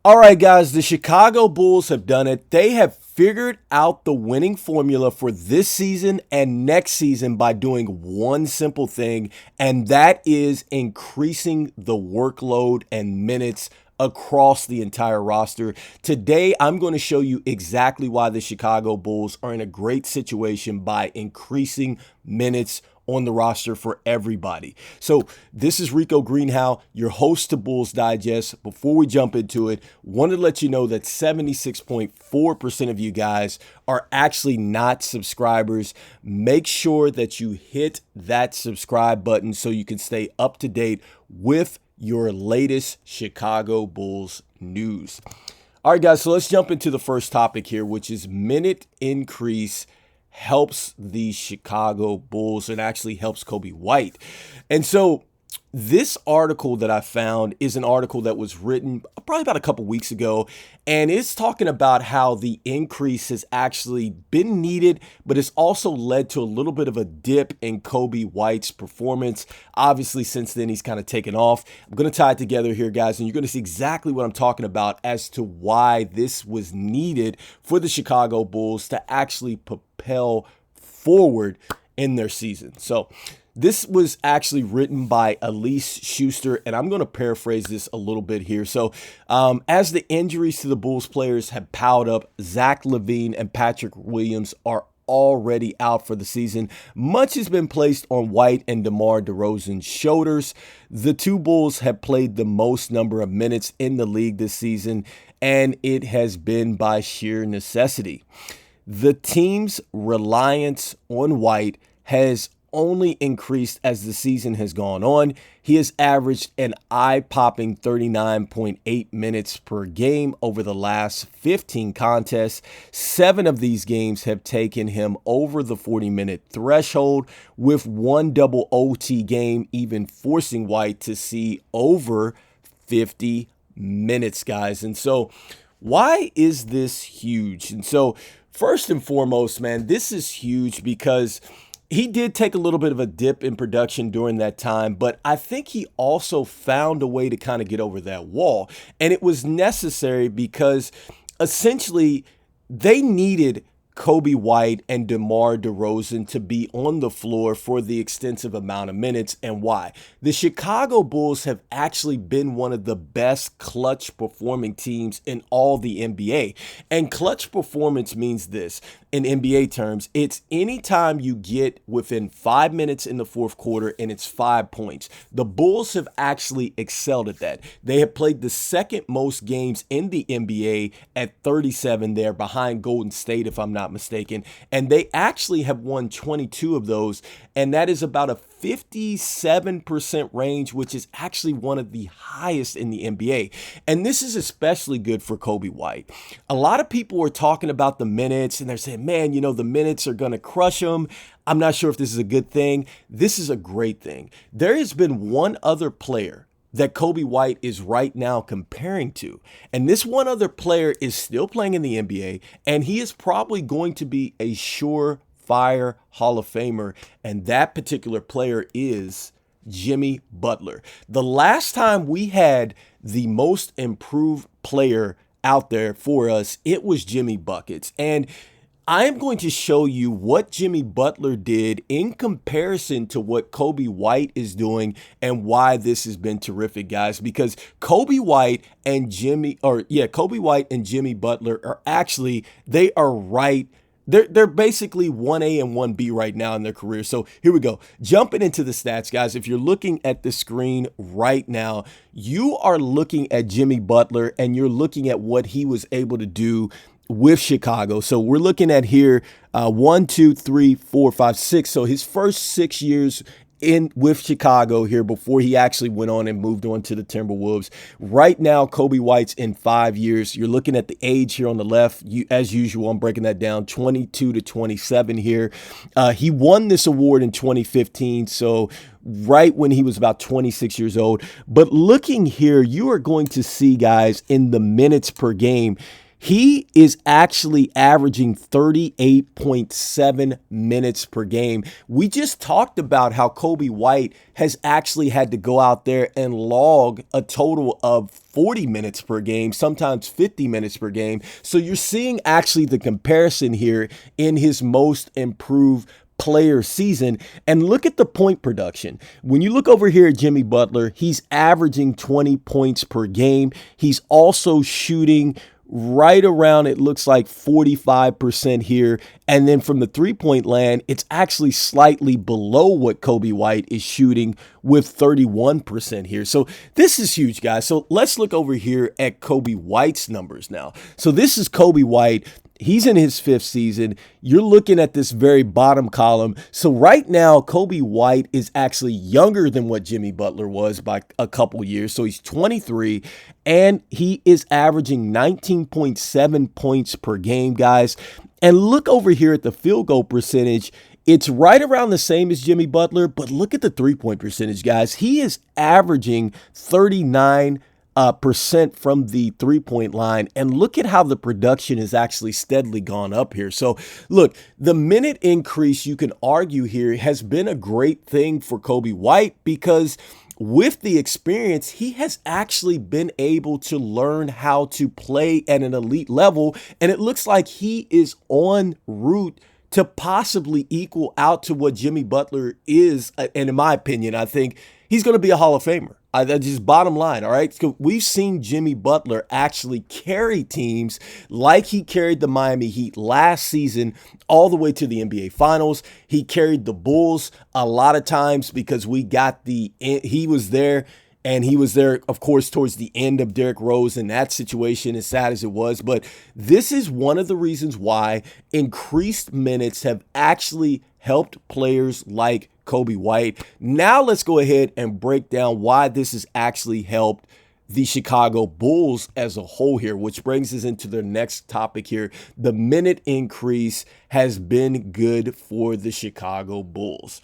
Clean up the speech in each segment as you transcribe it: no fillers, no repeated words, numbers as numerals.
All right, guys, the Chicago Bulls have done it. They have figured out the winning formula for this season and next season by doing one simple thing, and that is increasing the workload and minutes across the entire roster. Today, I'm going to show you exactly why the Chicago Bulls are in a great situation by increasing minutes on the roster for everybody. So this is Rico Greenhowe, your host to Bulls Digest. Before we jump into it, wanted to let you know that 76.4% of you guys are actually not subscribers. Make sure that you hit that subscribe button so you can stay up to date with your latest Chicago Bulls news. All right, guys, so let's jump into the first topic here, which is minute increase helps the Chicago Bulls and actually helps Coby White. And so this article that I found is an article that was written probably about a couple weeks ago, and it's talking about how the increase has actually been needed, but it's also led to a little bit of a dip in Coby White's performance. Obviously, since then, he's kind of taken off. I'm going to tie it together here, guys, and you're going to see exactly what I'm talking about as to why this was needed for the Chicago Bulls to actually propel forward in their season. So this was actually written by Elise Schuster, and I'm going to paraphrase this a little bit here. So as the injuries to the Bulls players have piled up, Zach Lavine and Patrick Williams are already out for the season. Much has been placed on White and DeMar DeRozan's shoulders. The two Bulls have played the most number of minutes in the league this season, and it has been by sheer necessity. The team's reliance on White has only increased as the season has gone on. He has averaged an eye-popping 39.8 minutes per game over the last 15 contests. 7 of these games have taken him over the 40-minute threshold, with one double OT game even forcing White to see over 50 minutes, guys. And so why is this huge? And so first and foremost, man, this is huge because he did take a little bit of a dip in production during that time, but I think he also found a way to kind of get over that wall. And it was necessary because essentially they needed Coby White and DeMar DeRozan to be on the floor for the extensive amount of minutes. And why? The Chicago Bulls have actually been one of the best clutch performing teams in all the NBA. And clutch performance means this. In NBA terms, it's anytime you get within 5 minutes in the fourth quarter and it's 5 points. The Bulls have actually excelled at that. They have played the second most games in the NBA at 37 there, behind Golden State, if I'm not mistaken. And they actually have won 22 of those, and that is about a 57% range, which is actually one of the highest in the NBA. And this is especially good for Coby White. A lot of people are talking about the minutes and they're saying, man, the minutes are going to crush him. I'm not sure if this is a good thing. This is a great thing. There has been one other player that Coby White is right now comparing to. And this one other player is still playing in the NBA, and he is probably going to be a surefire Hall of Famer, and that particular player is Jimmy Butler. The last time we had the most improved player out there for us, it was Jimmy Buckets. And I am going to show you what Jimmy Butler did in comparison to what Coby White is doing and why this has been terrific, guys, because Coby White and Jimmy Butler are actually, they are right. They're basically 1A and 1B right now in their career. So here we go. Jumping into the stats, guys. If you're looking at the screen right now, you are looking at Jimmy Butler and you're looking at what he was able to do with Chicago. So we're looking at here 1, 2, 3, 4, 5, 6. So his first 6 years with Chicago here before he actually went on and moved on to the Timberwolves. Right now, Coby White's in 5 years. You're looking at the age here on the left. As usual, I'm breaking that down, 22 to 27 here. He won this award in 2015, so right when he was about 26 years old. But looking here, you are going to see, guys, in the minutes per game, He is actually averaging 38.7 minutes per game. We just talked about how Coby White has actually had to go out there and log a total of 40 minutes per game, sometimes 50 minutes per game. So you're seeing actually the comparison here in his most improved player season. And look at the point production. When you look over here at Jimmy Butler, he's averaging 20 points per game. He's also shooting right around, it looks like 45% here. And then from the three-point land, it's actually slightly below what Coby White is shooting with 31% here. So this is huge, guys. So let's look over here at Coby White's numbers now. So this is Coby White. He's in his 5th season. You're looking at this very bottom column. So right now, Coby White is actually younger than what Jimmy Butler was by a couple years. So he's 23, and he is averaging 19.7 points per game, guys. And look over here at the field goal percentage. It's right around the same as Jimmy Butler, but look at the three-point percentage, guys. He is averaging 39% from the three-point line. And look at how the production has actually steadily gone up here. So look, the minute increase, you can argue here, has been a great thing for Coby White, because with the experience, he has actually been able to learn how to play at an elite level. And it looks like he is en route to possibly equal out to what Jimmy Butler is. And in my opinion, I think he's going to be a Hall of Famer. That's just bottom line, all right? So we've seen Jimmy Butler actually carry teams like he carried the Miami Heat last season all the way to the NBA Finals. He carried the Bulls a lot of times because he was there. And he was there, of course, towards the end of Derrick Rose in that situation, as sad as it was. But this is one of the reasons why increased minutes have actually helped players like Coby White. Now let's go ahead and break down why this has actually helped the Chicago Bulls as a whole here, which brings us into the next topic here. The minute increase has been good for the Chicago Bulls.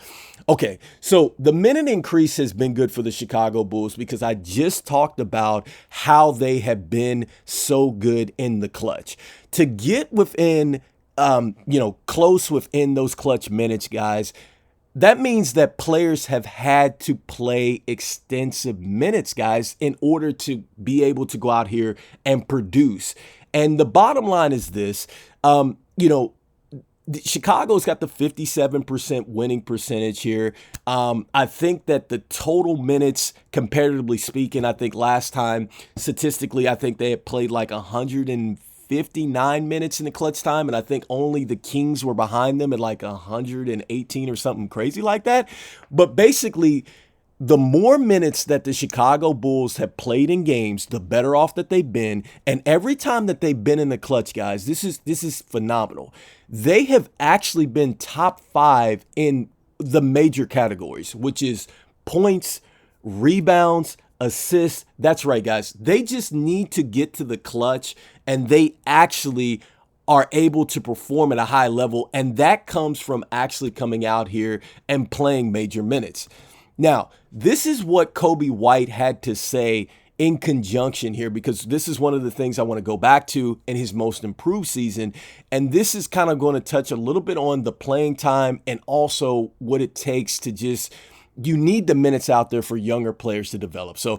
Okay, so the minute increase has been good for the Chicago Bulls because I just talked about how they have been so good in the clutch. To get within, close within those clutch minutes, guys, that means that players have had to play extensive minutes, guys, in order to be able to go out here and produce. And the bottom line is this, Chicago's got the 57% winning percentage here. I think that the total minutes, comparatively speaking, I think last time, statistically, I think they had played like 159 minutes in the clutch time, and I think only the Kings were behind them at like 118 or something crazy like that. But basically, the more minutes that the Chicago Bulls have played in games, the better off that they've been. And every time that they've been in the clutch, guys, this is phenomenal. They have actually been top 5 in the major categories, which is points, rebounds, assists. That's right, guys. They just need to get to the clutch, and they actually are able to perform at a high level. And that comes from actually coming out here and playing major minutes. Now, this is what Coby White had to say in conjunction here, because this is one of the things I want to go back to in his most improved season. And this is kind of going to touch a little bit on the playing time and also what it takes to you need the minutes out there for younger players to develop. So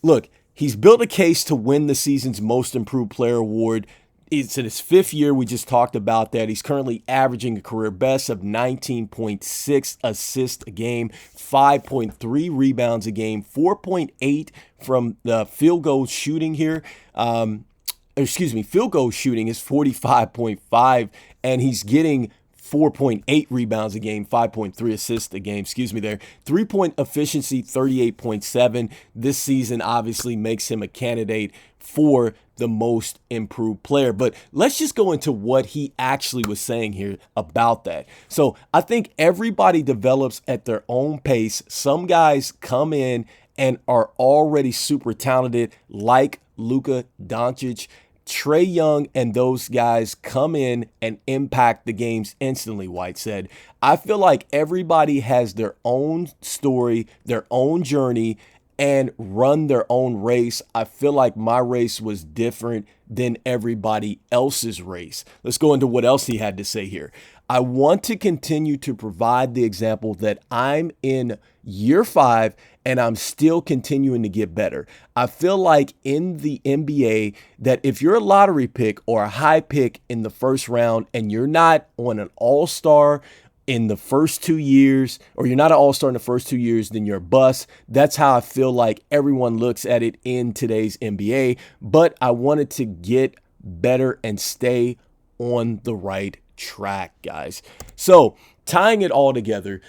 look, he's built a case to win the season's most improved player award. It's in his 5th year. We just talked about that. He's currently averaging a career best of 19.6 assists a game, 5.3 rebounds a game, 4.8 from the field goal shooting here. Field goal shooting is 45.5, and he's getting 4.8 rebounds a game, 5.3 assists a game, there. 3-point efficiency, 38.7. This season obviously makes him a candidate for the most improved player. But let's just go into what he actually was saying here about that. So I think everybody develops at their own pace. Some guys come in and are already super talented, like Luka Doncic. Trae Young and those guys come in and impact the games instantly, White said. I feel like everybody has their own story, their own journey, and run their own race. I feel like my race was different than everybody else's race. Let's go into what else he had to say here. I want to continue to provide the example that I'm in year 5 and I'm still continuing to get better. I feel like in the NBA that if you're a lottery pick or a high pick in the first round and you're not on an all-star in the first 2 years, or you're not an all-star in the first 2 years, then you're a bust. That's how I feel like everyone looks at it in today's NBA. But I wanted to get better and stay on the right track, guys. So tying it all together,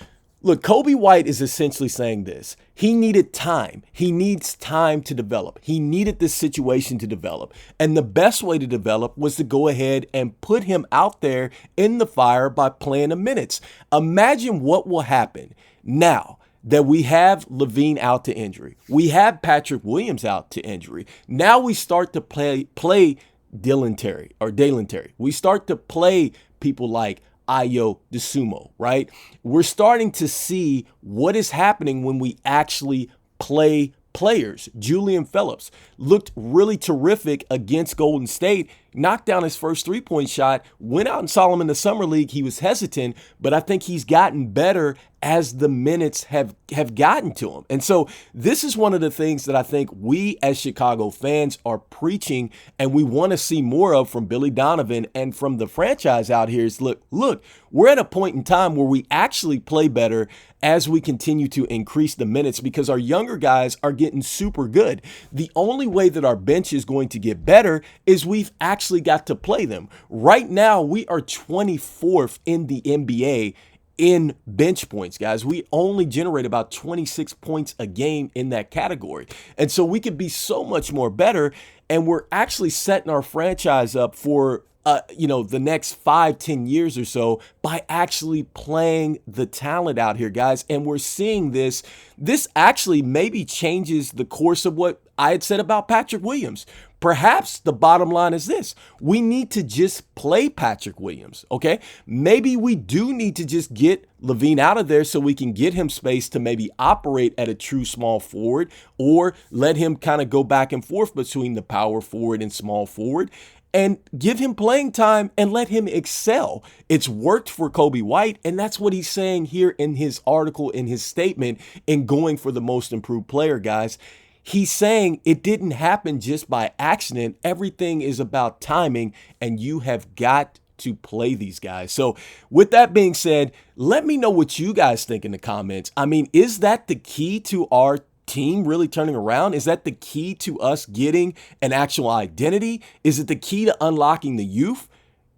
look, Coby White is essentially saying this. He needed time. He needs time to develop. He needed this situation to develop. And the best way to develop was to go ahead and put him out there in the fire by playing the minutes. Imagine what will happen now that we have Lavine out to injury. We have Patrick Williams out to injury. Now we start to play Dalen Terry. We start to play people like Ayo DeSumo, right? We're starting to see what is happening when we actually play players. Julian Phillips looked really terrific against Golden State, knocked down his first three-point shot, went out and saw him in the Summer League. He was hesitant, but I think he's gotten better as the minutes have gotten to him. And so this is one of the things that I think we as Chicago fans are preaching and we want to see more of from Billy Donovan and from the franchise out here is look, we're at a point in time where we actually play better as we continue to increase the minutes because our younger guys are getting super good. The only way that our bench is going to get better is we've actually got to play them. Right now, we are 24th in the NBA in bench points, guys. We only generate about 26 points a game in that category. And so we could be so much more better. And we're actually setting our franchise up for the next 5-10 years or so by actually playing the talent out here, guys. And we're seeing this actually maybe changes the course of what I had said about Patrick Williams. Perhaps the bottom line is this. We need to just play Patrick Williams, okay? Maybe we do need to just get Lavine out of there so we can get him space to maybe operate at a true small forward or let him kind of go back and forth between the power forward and small forward and give him playing time and let him excel. It's worked for Coby White, and that's what he's saying here in his article, in his statement, in going for the most improved player, guys. He's saying it didn't happen just by accident. Everything is about timing, and you have got to play these guys. So with that being said, let me know what you guys think in the comments. I mean, is that the key to our team really turning around? Is that the key to us getting an actual identity? Is it the key to unlocking the youth?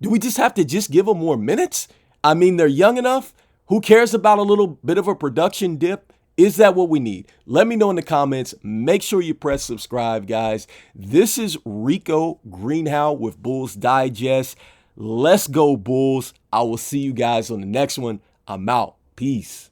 Do we just have to just give them more minutes? I mean, they're young enough. Who cares about a little bit of a production dip? Is that what we need? Let me know in the comments. Make sure you press subscribe, guys. This is Rico Greenhowe with Bulls Digest. Let's go, Bulls. I will see you guys on the next one. I'm out. Peace.